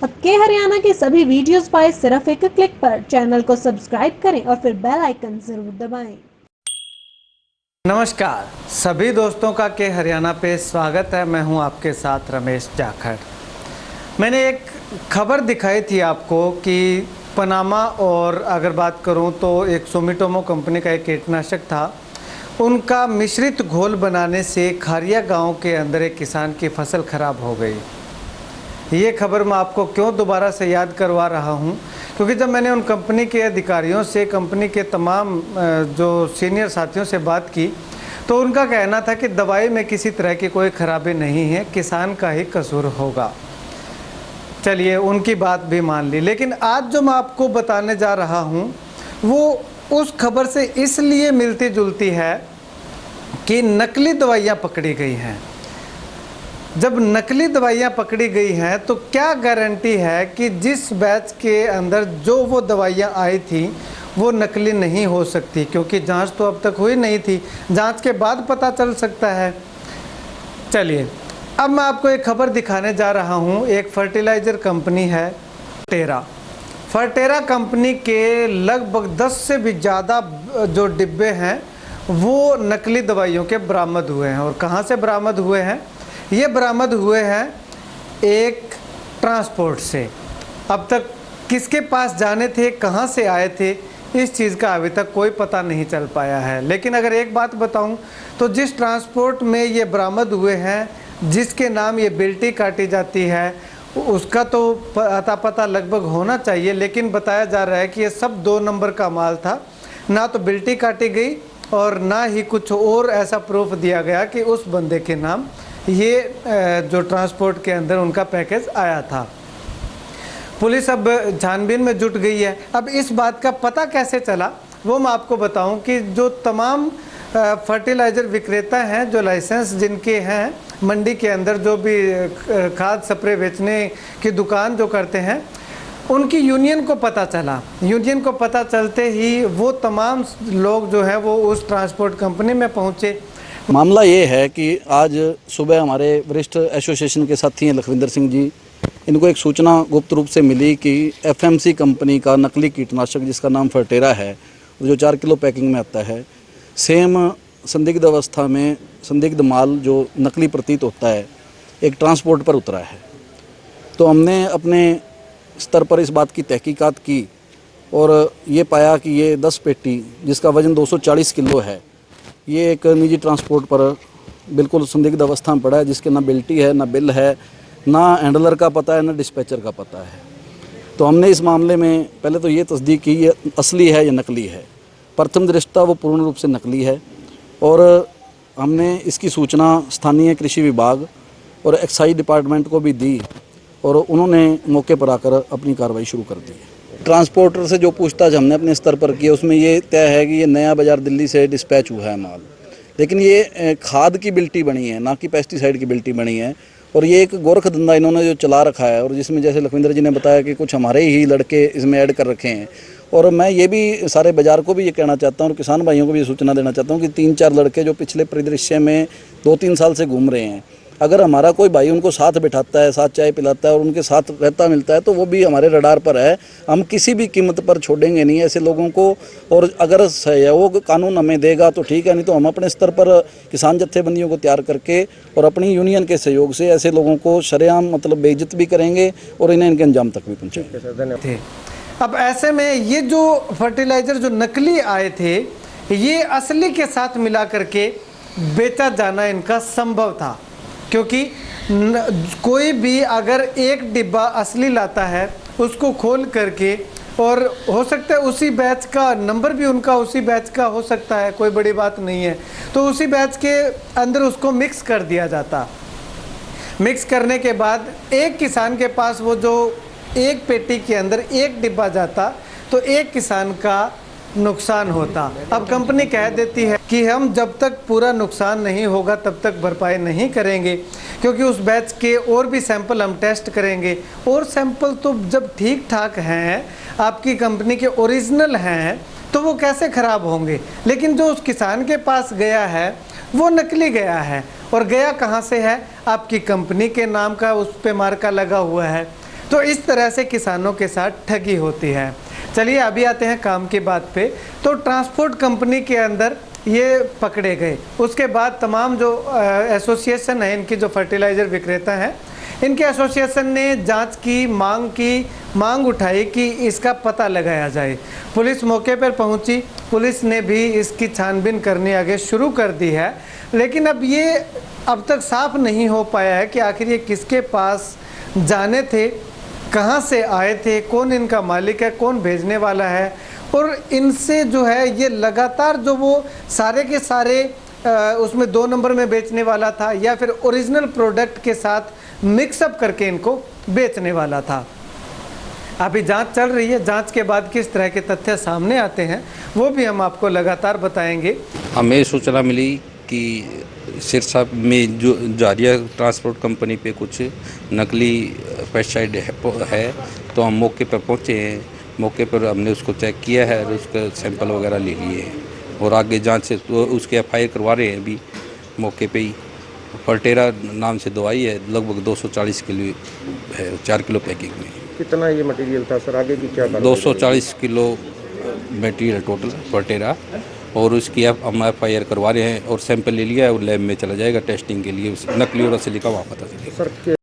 अब के हरियाणा के सभी वीडियोस पाए सिर्फ एक क्लिक पर। चैनल को सब्सक्राइब करें और फिर बेल आइकन जरूर दबाएं। नमस्कार सभी दोस्तों का के हरियाणा पे स्वागत है। मैं हूं आपके साथ रमेश जाखड़। मैंने एक खबर दिखाई थी आपको कि पनामा और अगर बात करूं तो एक सुमिटोमो कंपनी का एक कीटनाशक था, उनका मिश्रित घोल बनाने से खारिया गांव के अंदर एक किसान की फसल खराब हो गई। ये खबर मैं आपको क्यों दोबारा से याद करवा रहा हूँ, क्योंकि जब मैंने उन कंपनी के अधिकारियों से, कंपनी के तमाम जो सीनियर साथियों से बात की, तो उनका कहना था कि दवाई में किसी तरह की कोई खराबी नहीं है, किसान का ही कसूर होगा। चलिए उनकी बात भी मान ली, लेकिन आज जो मैं आपको बताने जा रहा हूँ वो उस खबर से इसलिए मिलती जुलती है कि नकली दवाइयाँ पकड़ी गई हैं। जब नकली दवाइयाँ पकड़ी गई हैं तो क्या गारंटी है कि जिस बैच के अंदर जो वो दवाइयाँ आई थी वो नकली नहीं हो सकती, क्योंकि जांच तो अब तक हुई नहीं थी, जांच के बाद पता चल सकता है। चलिए अब मैं आपको एक खबर दिखाने जा रहा हूँ। एक फर्टिलाइज़र कंपनी है फर्टेरा कंपनी के लगभग 10 से भी ज़्यादा जो डिब्बे हैं वो नकली दवाइयों के बरामद हुए हैं। और कहाँ से बरामद हुए हैं? ये बरामद हुए हैं एक ट्रांसपोर्ट से। अब तक किसके पास जाने थे, कहाँ से आए थे, इस चीज़ का अभी तक कोई पता नहीं चल पाया है। लेकिन अगर एक बात बताऊं तो जिस ट्रांसपोर्ट में ये बरामद हुए हैं, जिसके नाम ये बिल्टी काटी जाती है, उसका तो अता पता लगभग होना चाहिए, लेकिन बताया जा रहा है कि ये सब 2 नंबर का माल था। ना तो बिल्टी काटी गई और ना ही कुछ और ऐसा प्रूफ दिया गया कि उस बंदे के नाम ये जो ट्रांसपोर्ट के अंदर उनका पैकेज आया था। पुलिस अब छानबीन में जुट गई है। अब इस बात का पता कैसे चला वो मैं आपको बताऊं कि जो तमाम फर्टिलाइज़र विक्रेता हैं, जो लाइसेंस जिनके हैं, मंडी के अंदर जो भी खाद स्प्रे बेचने की दुकान जो करते हैं, उनकी यूनियन को पता चला। यूनियन को पता चलते ही वो तमाम लोग जो हैं वो उस ट्रांसपोर्ट कंपनी में पहुँचे। मामला ये है कि आज सुबह हमारे वरिष्ठ एसोसिएशन के साथी हैं लखविंदर सिंह जी, इनको एक सूचना गुप्त रूप से मिली कि एफएमसी कंपनी का नकली कीटनाशक जिसका नाम फर्टेरा है, जो 4 किलो पैकिंग में आता है, सेम संदिग्ध अवस्था में संदिग्ध माल जो नकली प्रतीत होता है एक ट्रांसपोर्ट पर उतरा है। तो हमने अपने स्तर पर इस बात की तहकीकात की और ये पाया कि ये 10 पेटी जिसका वज़न 240 किलो है, ये एक निजी ट्रांसपोर्ट पर बिल्कुल संदिग्ध अवस्था में पड़ा है, जिसके ना बिल्टी है, ना बिल है, ना हैंडलर का पता है, ना डिस्पैचर का पता है। तो हमने इस मामले में पहले तो ये तस्दीक की ये असली है या नकली है। प्रथम दृष्टया वो पूर्ण रूप से नकली है और हमने इसकी सूचना स्थानीय कृषि विभाग और एक्साइज डिपार्टमेंट को भी दी और उन्होंने मौके पर आकर अपनी कार्रवाई शुरू कर दी है। ट्रांसपोर्टर से जो पूछताछ हमने अपने स्तर पर की उसमें ये तय है कि ये नया बाज़ार दिल्ली से डिस्पैच हुआ है माल, लेकिन ये खाद की बिल्टी बनी है, ना कि पेस्टिसाइड की बिल्टी बनी है। और ये एक गोरख धंधा इन्होंने जो चला रखा है और जिसमें जैसे लखविंदर जी ने बताया कि कुछ हमारे ही लड़के इसमें ऐड कर रखे हैं। और मैं ये भी सारे बाज़ार को भी ये कहना चाहता हूँ और किसान भाइयों को भी ये सूचना देना चाहता हूँ कि 3-4 लड़के जो पिछले परिदृश्य में 2-3 साल से घूम रहे हैं, अगर हमारा कोई भाई उनको साथ बिठाता है, साथ चाय पिलाता है और उनके साथ रहता मिलता है तो वो भी हमारे रडार पर है। हम किसी भी कीमत पर छोड़ेंगे नहीं ऐसे लोगों को। और अगर सहयोग कानून हमें देगा तो ठीक है, नहीं तो हम अपने स्तर पर किसान जत्थेबंदियों को तैयार करके और अपनी यूनियन के सहयोग से ऐसे लोगों को सरेआम मतलब बेइज्जत भी करेंगे और इन्हें इनके अंजाम तक भी पहुँचाएंगे। अब ऐसे में ये जो फर्टिलाइज़र जो नकली आए थे, ये असली के साथ मिला करके बेचा जाना इनका संभव था, क्योंकि कोई भी अगर एक डिब्बा असली लाता है उसको खोल करके, और हो सकता है उसी बैच का नंबर भी उनका उसी बैच का हो सकता है, कोई बड़ी बात नहीं है, तो उसी बैच के अंदर उसको मिक्स कर दिया जाता। मिक्स करने के बाद एक किसान के पास वो जो एक पेटी के अंदर एक डिब्बा जाता तो एक किसान का नुकसान होता। अब कंपनी कह देती है कि हम जब तक पूरा नुकसान नहीं होगा तब तक भरपाई नहीं करेंगे, क्योंकि उस बैच के और भी सैंपल हम टेस्ट करेंगे, और सैंपल तो जब ठीक ठाक हैं, आपकी कंपनी के ओरिजिनल हैं, तो वो कैसे ख़राब होंगे। लेकिन जो उस किसान के पास गया है वो नकली गया है, और गया कहाँ से है? आपकी कंपनी के नाम का उस पे मार्का लगा हुआ है। तो इस तरह से किसानों के साथ ठगी होती है। चलिए अभी आते हैं काम की बात पे। तो ट्रांसपोर्ट कंपनी के अंदर ये पकड़े गए, उसके बाद तमाम जो एसोसिएशन है, इनकी जो फर्टिलाइज़र विक्रेता हैं, इनके एसोसिएशन ने जांच की मांग उठाई कि इसका पता लगाया जाए। पुलिस मौके पर पहुंची, पुलिस ने भी इसकी छानबीन करनी आगे शुरू कर दी है, लेकिन अब तक साफ नहीं हो पाया है कि आखिर ये किसके पास जाने थे, कहाँ से आए थे, कौन इनका मालिक है, कौन भेजने वाला है, और इनसे जो है ये लगातार जो वो सारे के सारे उसमें 2 नंबर में बेचने वाला था या फिर ओरिजिनल प्रोडक्ट के साथ मिक्सअप करके इनको बेचने वाला था। अभी जांच चल रही है, जांच के बाद किस तरह के तथ्य सामने आते हैं वो भी हम आपको लगातार बताएंगे। हमें सूचना मिली कि सिरसा में जो जारिया ट्रांसपोर्ट कंपनी पे कुछ नकली पेस्टिसाइड है, तो हम मौके पर पहुंचे हैं। मौके पर हमने उसको चेक किया है और उसका सैंपल वगैरह ले लिए हैं और आगे जांच से तो उसके FIR करवा रहे हैं अभी मौके पे ही। फर्टेरा नाम से दवाई है, लगभग 240 किलो है, 4 किलो पैकिंग में। कितना ये मटेरियल था सर, आगे की क्या बात? 240 किलो मटेरियल टोटल फर्टेरा, और उसकी हम FIR करवा रहे हैं और सैंपल ले लिया है और लैब में चला जाएगा टेस्टिंग के लिए। नकली और असली का वहाँ पता चलेगा। सर